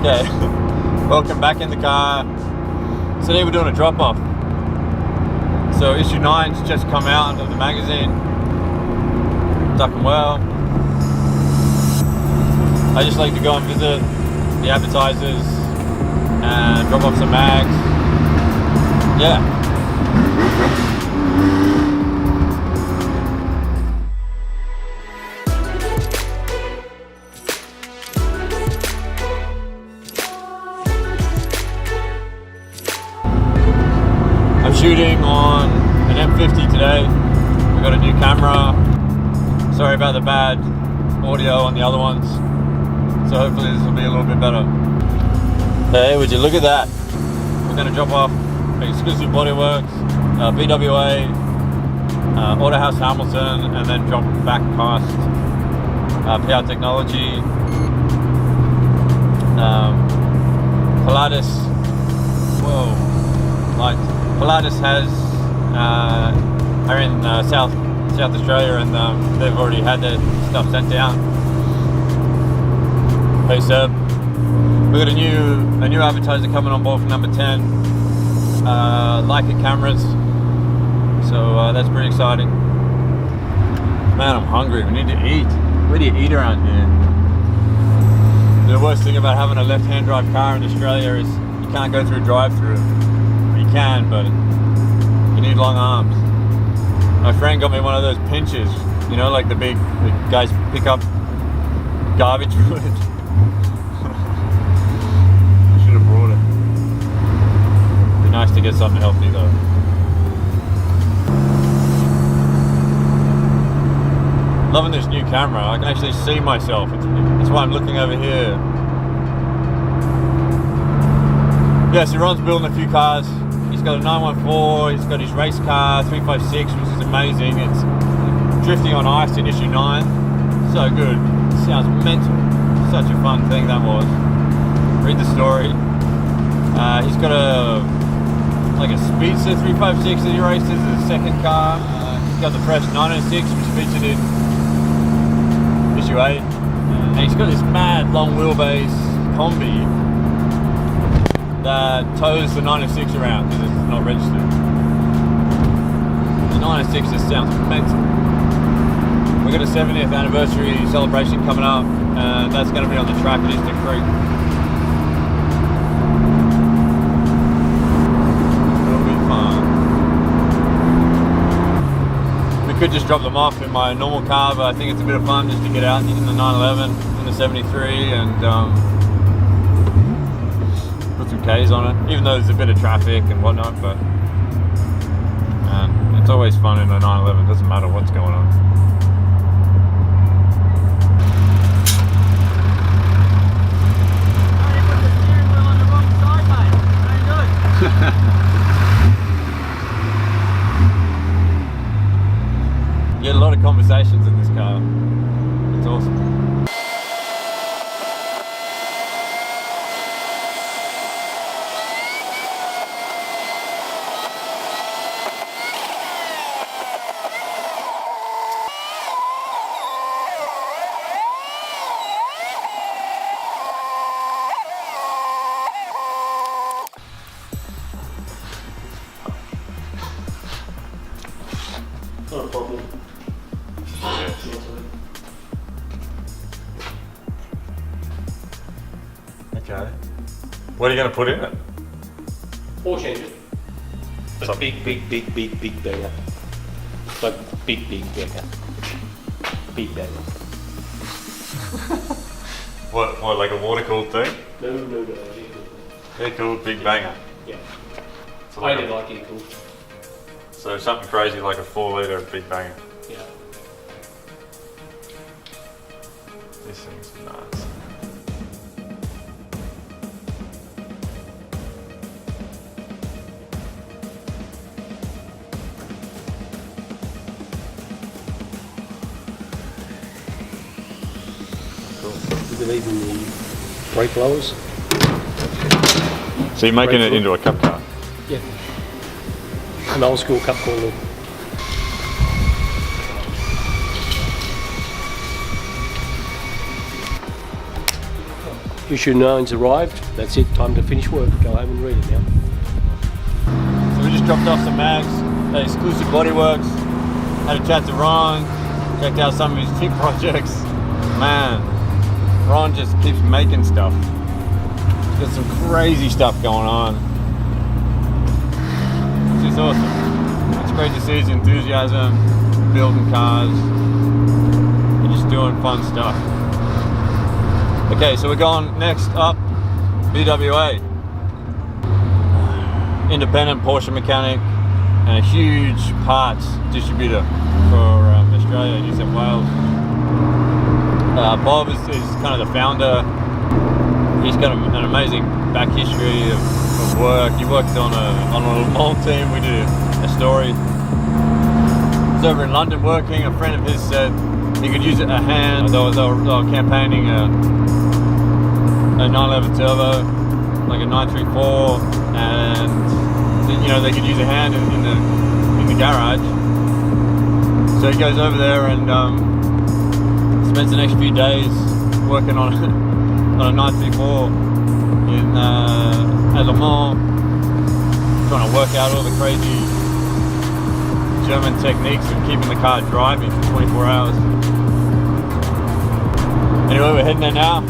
Okay, welcome back in the car. Today we're doing a drop-off. So issue 9's just come out of the magazine. Ducking well. I just like to go and visit the advertisers and drop off some mags. Yeah. I'm shooting on an M50 today. We got a new camera. Sorry about the bad audio on the other ones. So hopefully this will be a little bit better. Hey, would you look at that? We're going to drop off exclusive Bodyworks, BWA, Autohouse Hamilton, and then drop back past PR Technology, Pilatus. Whoa, like Pilatus has are in South Australia, and they've already had their stuff sent down. Hey Seb, we got a new advertiser coming on board for number 10, Leica cameras. So that's pretty exciting. Man, I'm hungry. We need to eat. Where do you eat around here? The worst thing about having a left-hand drive car in Australia is you can't go through a drive-through. You can, but you need long arms. My friend got me one of those pinchers, you know, like the guys pick up garbage with it. I should have brought it. Be nice to get something healthy though. Loving this new camera. I can actually see myself. That's why I'm looking over here. Yeah, so Ron's building a few cars. He's got a 914, he's got his race car 356, which is amazing. It's drifting on ice in issue 9. So good. It sounds mental. Such a fun thing that was. Read the story. He's got a Speedster 356 that he races as his second car. He's got the fresh 906, which featured in issue 8. And he's got this mad long wheelbase combi that tows the 906 around because it's not registered. The 906 just sounds mental. We've got a 70th anniversary celebration coming up, and that's going to be on the track at Eastern Creek. It'll be fun. We could just drop them off in my normal car, but I think it's a bit of fun just to get out in the 911, in the 73, and put some Ks on it, even though there's a bit of traffic and whatnot, but it's always fun in a 911, doesn't matter what's going on. You put the steering wheel on the wrong side, mate. How you doing? You get a lot of conversations in this car. It's awesome. Not a problem. Yes. Okay. What are you going to put in it? Porsche engine. It's a big bagger. Like big bagger. Big bagger. What, like a water-cooled thing? No. Air-cooled big banger. Yeah. So I did like it cool. So something crazy like a 4-litre big banger. Yeah. This thing's nuts. Cool. You believe in the brake blowers? So you're making it into a cup car? Yeah. An old school cup car look. issue 9's arrived. That's it, time to finish work. Go home and read it now. So we just dropped off some mags at exclusive Bodyworks. Had a chat to Ron, checked out some of his chip projects. Man, Ron just keeps making stuff. He's got some crazy stuff going on. It's just awesome. It's great to see his enthusiasm, building cars, and just doing fun stuff. Okay, so we're going next up, BWA. Independent Porsche mechanic and a huge parts distributor for Australia and New South Wales. Bob is kind of the founder. He's got an amazing back history of work. He worked on a Le Mans team. We did a story. He was over in London working. A friend of his said he could use a hand. They were campaigning a 911 turbo, like a 934, and they could use a hand in the garage. So he goes over there and spends the next few days working on a 934 at Le Mans, trying to work out all the crazy German techniques of keeping the car driving for 24 hours. Anyway, we're heading there now.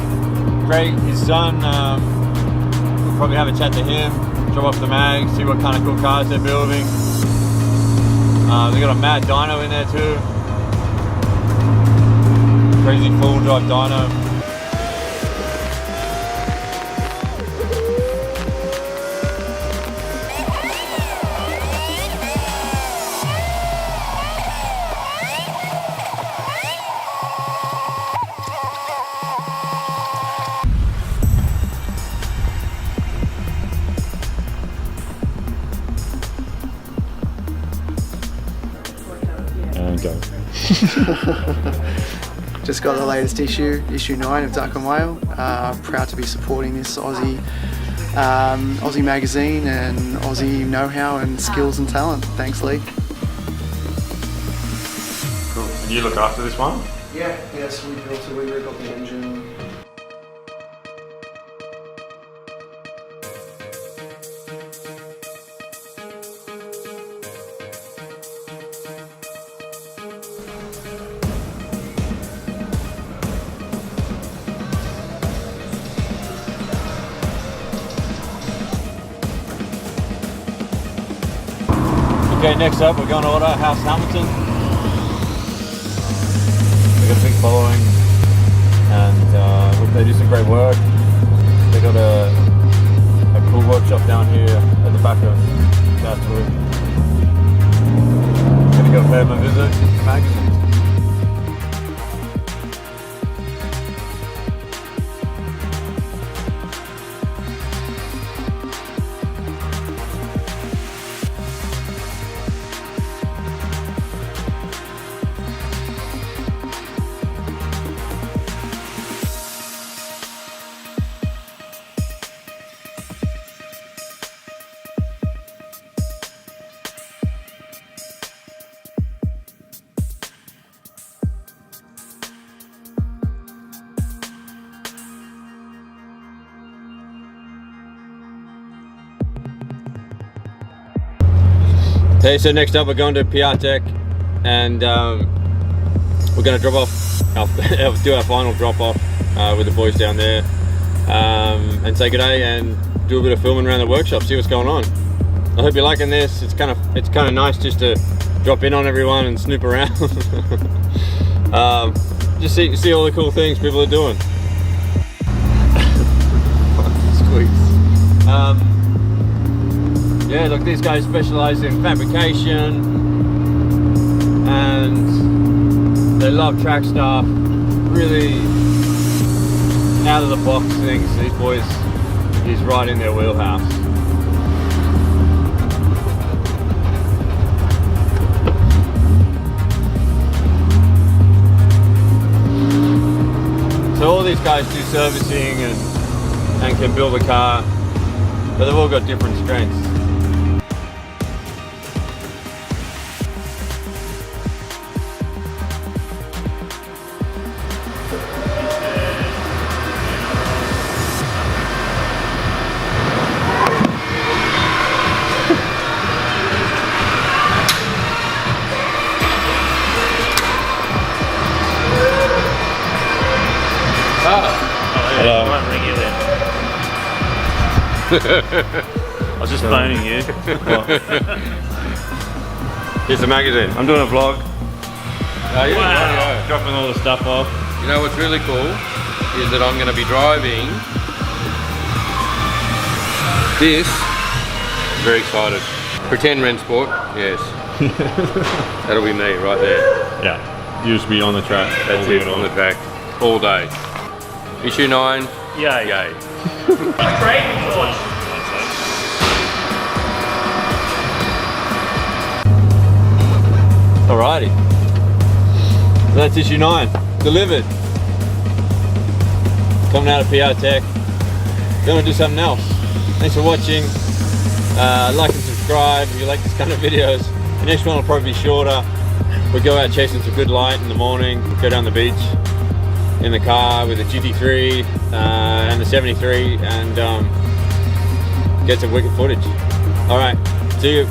Craig, his son, we'll probably have a chat to him, drop off the mag, see what kind of cool cars they're building. They got a mad dyno in there too. Crazy full drive dyno. And go. Just got the latest issue 9 of Duck and Whale. Proud to be supporting this Aussie magazine and Aussie know-how and skills and talent. Thanks, Lee. Cool. And you look after this one? Yes, we rebuilt the engine. Okay, next up we're going to order House Hamilton. They've got a big following and they do some great work. They got a cool workshop down here at the back of Southwood. Gonna go pay them a visit to the magazine. Okay, so next up we're going to PR Tech and we're going to drop off, do our final drop off with the boys down there and say g'day and do a bit of filming around the workshop, see what's going on. I hope you're liking this. It's kind of nice just to drop in on everyone and snoop around. Just see all the cool things people are doing. Squeaks. Yeah, look, these guys specialize in fabrication and they love track stuff, really out of the box things. These boys is right in their wheelhouse. So all these guys do servicing and can build a car, but they've all got different strengths. I was just phoning you. Here's the magazine. I'm doing a vlog. Wow. Dropping all the stuff off. You know what's really cool is that I'm going to be driving this. Very excited. Pretend Rensport, yes. That'll be me right there. Yeah. You just be on the track. That's it, on the track all day. Issue 9. Yay. Yay. Great Porsche. Alrighty. So that's issue 9. Delivered. Coming out of PR Tech. Gonna do something else. Thanks for watching. Like and subscribe if you like this kind of videos. The next one will probably be shorter. We go out chasing some good light in the morning, go down the beach in the car with the GT3 and the 73 and get some wicked footage. Alright, see you.